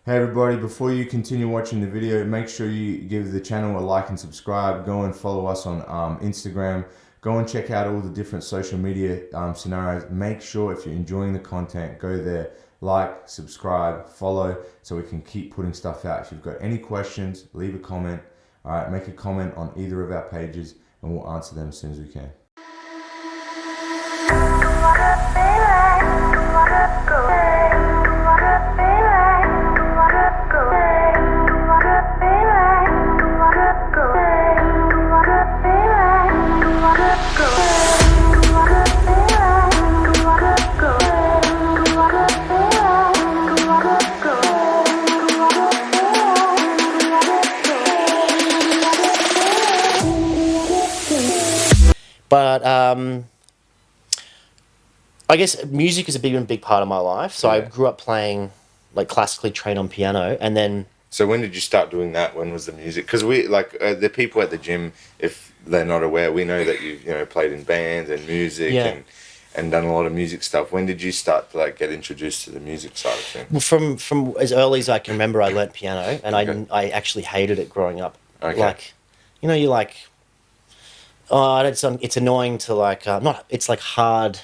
Hey everybody, before you continue watching the video, make sure you give the channel a like and subscribe. Go and follow us on Instagram. Go and check out all the different social media scenarios. Make sure if you're enjoying the content, go there, like, subscribe, follow, so we can keep putting stuff out. If you've got any questions, leave a comment. All right, make a comment on either of our pages and we'll answer them as soon as we can. But I guess music is a big part of my life. So I grew up playing, like, classically trained on piano, and then... So when did you start doing that? When was the music? Because we, like, the people at the gym, if they're not aware, we know that you've, played in bands and music and done a lot of music stuff. When did you start to, like, get introduced to the music side of things? Well, from as early as I can remember, I learnt piano, and I actually hated it growing up. Okay. Like, you're like... Oh, it's annoying to, like, it's like hard,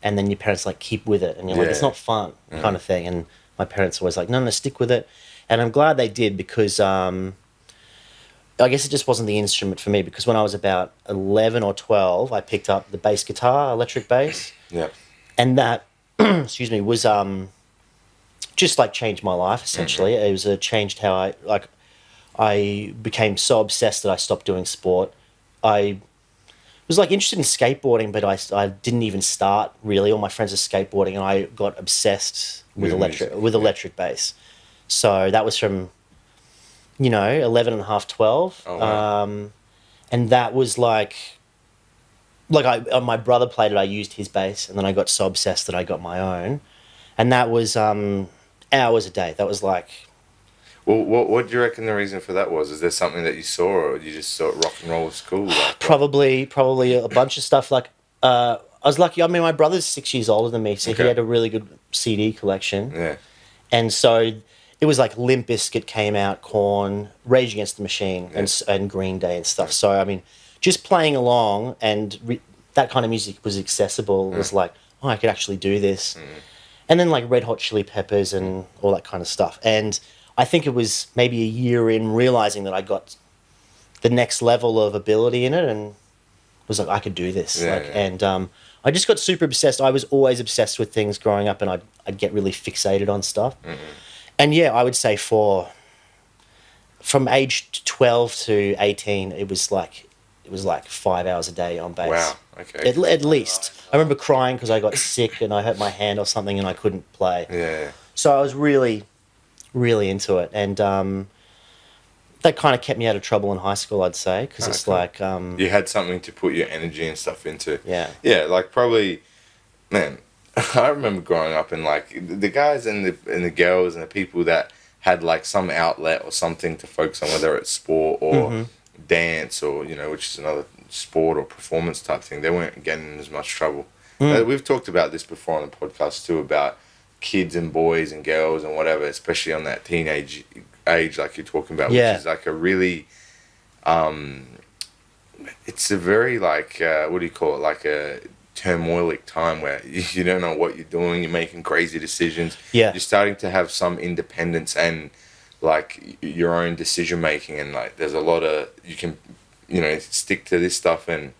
and then your parents like keep with it, and you're like, it's not fun, kind of thing. And my parents were always like, no, stick with it. And I'm glad they did, because I guess it just wasn't the instrument for me, because when I was about 11 or 12, I picked up the bass guitar, electric bass. Yeah. And that, excuse me, was just like changed my life, essentially. It was changed how I became so obsessed that I stopped doing sport. I was like interested in skateboarding, but I didn't even start really. All my friends are skateboarding, and I got obsessed with electric bass. So that was from 11 and a half, 12. Oh, wow. And that was like my brother played it, I used his bass, and then I got so obsessed that I got my own, and that was hours a day. That was like... Well, what do you reckon the reason for that was? Is there something that you saw, or you just thought rock and roll was cool? Like, probably a bunch of stuff. Like, I was lucky. I mean, my brother's 6 years older than me, so he had a really good CD collection. Yeah. And so it was like Limp Bizkit came out, Korn, Rage Against the Machine, and Green Day and stuff. So, I mean, just playing along and that kind of music was accessible. It was like, oh, I could actually do this. And then like Red Hot Chili Peppers and all that kind of stuff. And I think it was maybe a year in realizing that I got the next level of ability in it, and was like, I could do this. And I just got super obsessed. I was always obsessed with things growing up, and I'd get really fixated on stuff. And yeah, I would say from age 12 to 18, it was like 5 hours a day on bass. Wow. Okay. At least. I remember crying because I got sick and I hurt my hand or something and I couldn't play. Yeah. So I was really into it, and that kind of kept me out of trouble in high school, I'd say, because it's cool. Like you had something to put your energy and stuff into. Yeah, like probably, man, I remember growing up and like the guys and the girls and the people that had like some outlet or something to focus on, whether it's sport or dance or which is another sport or performance type thing, they weren't getting in as much trouble. We've talked about this before on the podcast too, about kids and boys and girls and whatever, especially on that teenage age like you're talking about, which is like a really it's a very like what do you call it, like a turmoilic time where you don't know what you're doing, you're making crazy decisions, you're starting to have some independence and like your own decision making, and like there's a lot of, you can stick to this stuff and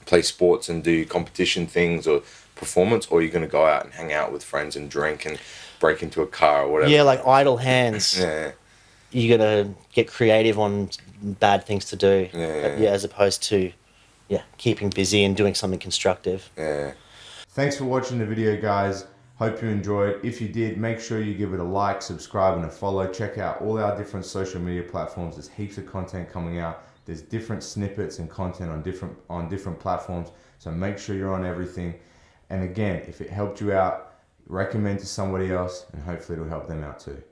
play sports and do competition things or performance, or you're going to go out and hang out with friends and drink and break into a car or whatever. Yeah, like idle hands. You're going to get creative on bad things to do. As opposed to keeping busy and doing something constructive. Thanks for watching the video, guys. Hope you enjoyed. If you did, make sure you give it a like, subscribe, and a follow. Check out all our different social media platforms. There's heaps of content coming out. There's different snippets and content on different platforms. So make sure you're on everything. And again, if it helped you out, recommend to somebody else, and hopefully it'll help them out too.